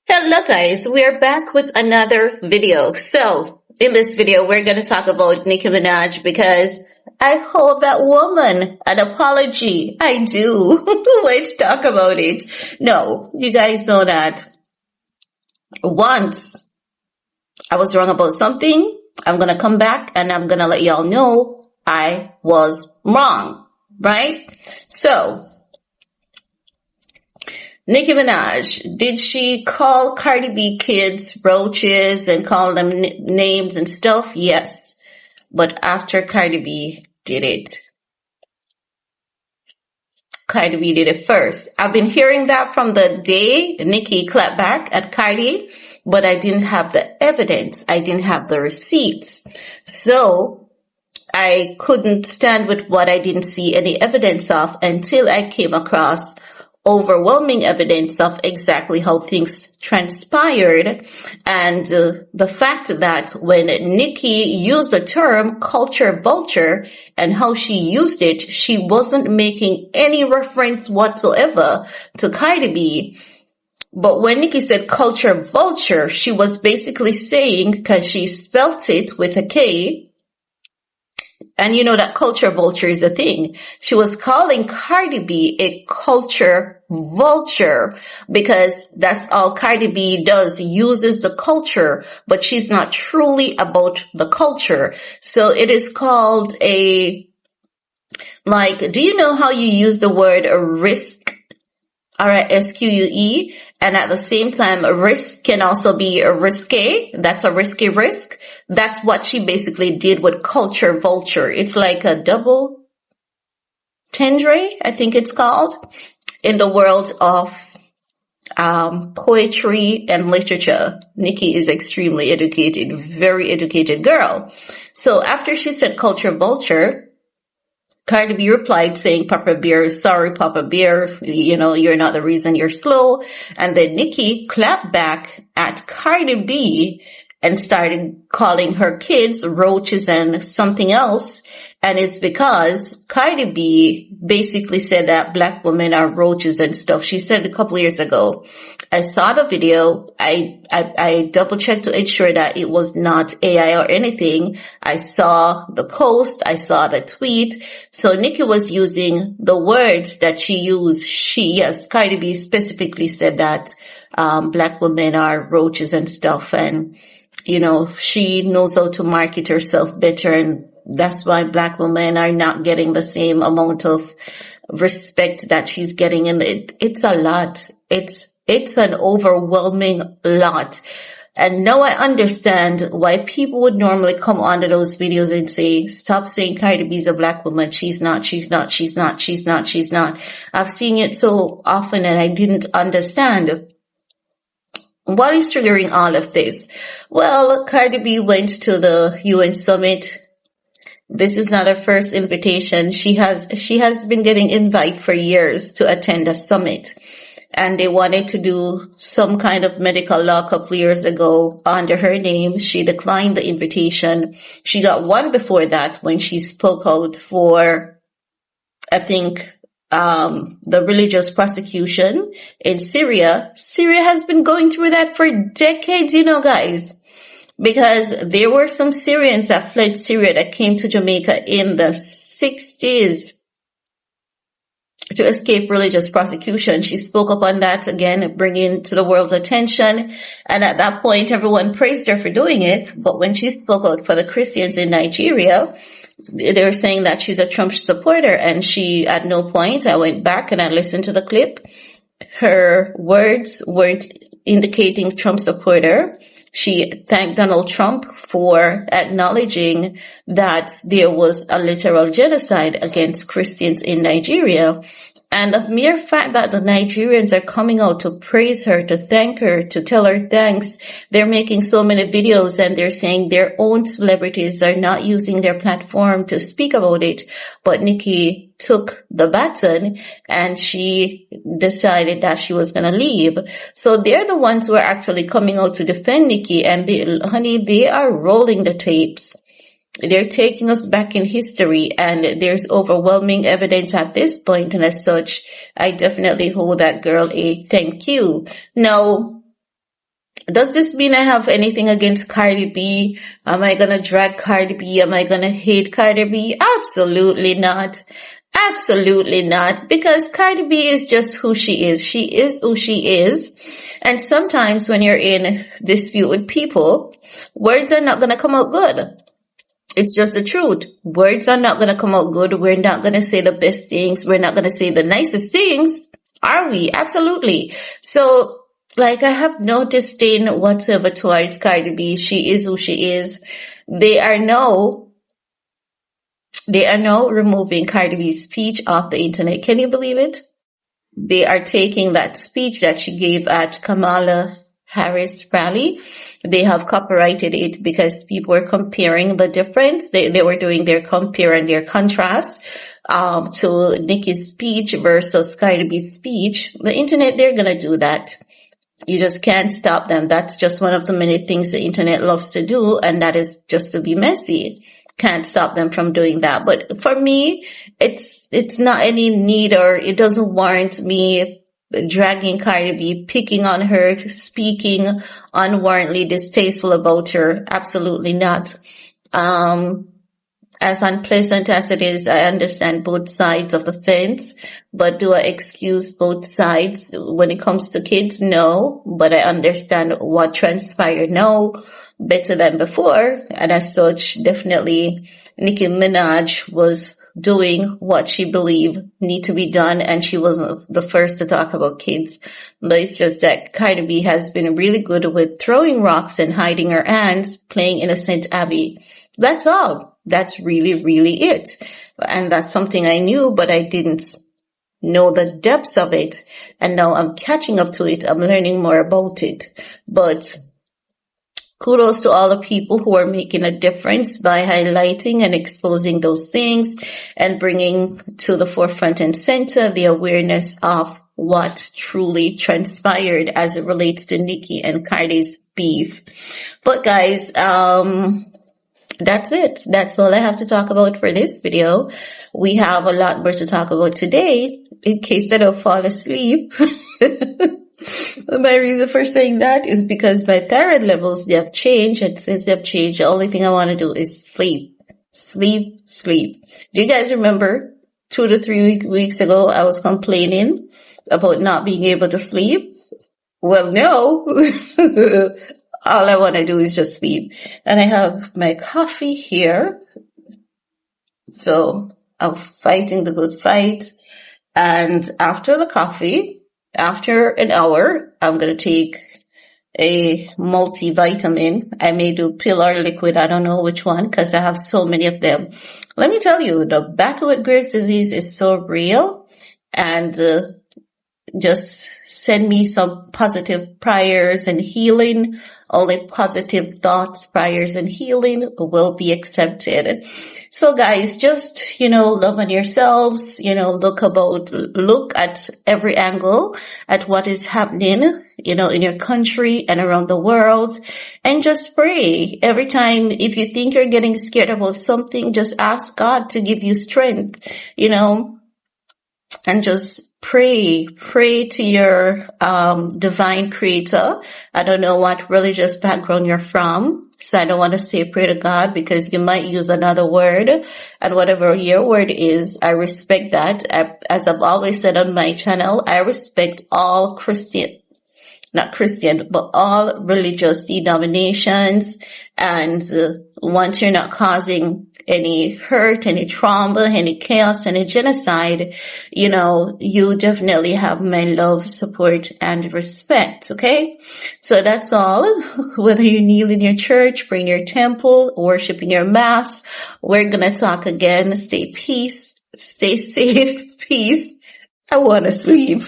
Hello guys, we are back with another video. So, in this video, we're going to talk about Nicki Minaj because I owe that woman an apology. I do. Let's talk about it. No, you guys know that once I was wrong about something, I'm going to come back and I'm going to let y'all know I was wrong, right? So, Nicki Minaj, did she call CardiB kids roaches and call them names and stuff? Yes. But after CardiB did it. CardiB did it first. I've been hearing that from the day Nicki clapped back at Cardi, but I didn't have the evidence. I didn't have the receipts. So I couldn't stand with what I didn't see any evidence of until I came across overwhelming evidence of exactly how things transpired, and the fact that when Nicki used the term culture vulture and how she used it, she wasn't making any reference whatsoever to CardiB. But when Nicki said culture vulture, she was basically saying, because she spelt it with a K, and you know that culture vulture is a thing. She was calling CardiB a culture vulture because that's all CardiB does, uses the culture, but she's not truly about the culture. So it is called do you know how you use the word risk? RISQUE, and at the same time, risk can also be a risque. That's a risky risk. That's what she basically did with culture vulture. It's like a double tendre, I think it's called, in the world of poetry and literature. Nicki is extremely educated, very educated girl. So after she said culture vulture, CardiB replied saying, Papa Bear, sorry, Papa Bear, you're not the reason you're slow. And then Nicki clapped back at CardiB and started calling her kids roaches and something else. And it's because CardiB basically said that black women are roaches and stuff. She said a couple years ago. I saw the video. I double checked to ensure that it was not AI or anything. I saw the post. I saw the tweet. So Nicki was using the words that she used. CardiB specifically said that, black women are roaches and stuff. And, she knows how to market herself better. And that's why black women are not getting the same amount of respect that she's getting. And it's a lot. It's an overwhelming lot. And now I understand why people would normally come onto those videos and say, stop saying CardiB's a black woman. She's not. I've seen it so often and I didn't understand. What is triggering all of this? Well, CardiB went to the UN summit. This is not her first invitation. She has been getting invite for years to attend a summit. And they wanted to do some kind of medical law a couple of years ago under her name. She declined the invitation. She got one before that when she spoke out for, I think, the religious prosecution in Syria. Syria has been going through that for decades, guys, because there were some Syrians that fled Syria that came to Jamaica in the 60s. To escape religious prosecution. She spoke up on that again, bringing to the world's attention. And at that point, everyone praised her for doing it. But when she spoke out for the Christians in Nigeria, they were saying that she's a Trump supporter. And she, at no point, I went back and I listened to the clip. Her words weren't indicating Trump supporter. She thanked Donald Trump for acknowledging that there was a literal genocide against Christians in Nigeria. And the mere fact that the Nigerians are coming out to praise her, to thank her, to tell her thanks, they're making so many videos and they're saying their own celebrities are not using their platform to speak about it. But Nicki took the baton and she decided that she was going to leave. So they're the ones who are actually coming out to defend Nicki, and they are rolling the tapes. They're taking us back in history, and there's overwhelming evidence at this point, and as such, I definitely hold that girl a thank you. Now, Does this mean I have anything against Cardi B? Am I gonna drag Cardi B? Am I gonna hate Cardi B? Absolutely not. Absolutely not. Because Cardi B is just who she is. She is who she is. And sometimes when you're in dispute with people, words are not gonna come out good. It's just the truth. Words are not gonna come out good. We're not gonna say the best things. We're not gonna say the nicest things. Are we? Absolutely. So, like, I have no disdain whatsoever towards Cardi B. She is who she is. They are now removing Cardi B's speech off the internet. Can you believe it? They are taking that speech that she gave at Kamala Harris rally. They have copyrighted it because people were comparing the difference. They were doing their compare and their contrast to Nicki's speech versus Cardi B's speech. The internet, they're gonna do that. You just can't stop them. That's just one of the many things the internet loves to do, and that is just to be messy. Can't stop them from doing that. But for me, it's not any need, or it doesn't warrant me dragging Cardi B, picking on her, speaking unwarrantedly distasteful about her. Absolutely not. As unpleasant as it is, I understand both sides of the fence, but do I excuse both sides when it comes to kids? No, but I understand what transpired now better than before, and as such, definitely Nicki Minaj was doing what she believed need to be done, and she wasn't the first to talk about kids. But it's just that Cardi B has been really good with throwing rocks and hiding her hands, playing innocent Abby. That's all. That's really, really it. And that's something I knew, but I didn't know the depths of it. And now I'm catching up to it. I'm learning more about it. But kudos to all the people who are making a difference by highlighting and exposing those things and bringing to the forefront and center the awareness of what truly transpired as it relates to Nicki and Cardi's beef. But guys, that's it. That's all I have to talk about for this video. We have a lot more to talk about today in case I don't fall asleep. My reason for saying that is because my thyroid levels, they have changed, and since they have changed, the only thing I want to do is sleep. Sleep, sleep. Do you guys remember 2 to 3 weeks ago I was complaining about not being able to sleep? Well, no. All I want to do is just sleep. And I have my coffee here. So I'm fighting the good fight. And after the coffee, after an hour, I'm going to take a multivitamin. I may do pill or liquid. I don't know which one because I have so many of them. Let me tell you, the battle with Graves' disease is so real. And just send me some positive prayers and healing. Only positive thoughts, prayers, and healing will be accepted. So guys, just, love on yourselves, look at every angle at what is happening, in your country and around the world, and just pray. Every time, if you think you're getting scared about something, just ask God to give you strength, and just pray to your divine creator. I don't know what religious background you're from, so I don't want to say pray to God because you might use another word, and whatever your word is, I respect that. As I've always said on my channel, I respect all not Christian, but all religious denominations, and once you're not causing any hurt, any trauma, any chaos, any genocide, you definitely have my love, support, and respect, okay? So that's all. Whether you kneel in your church, pray in your temple, worship in your mass, we're gonna talk again. Stay safe, peace. I wanna sleep.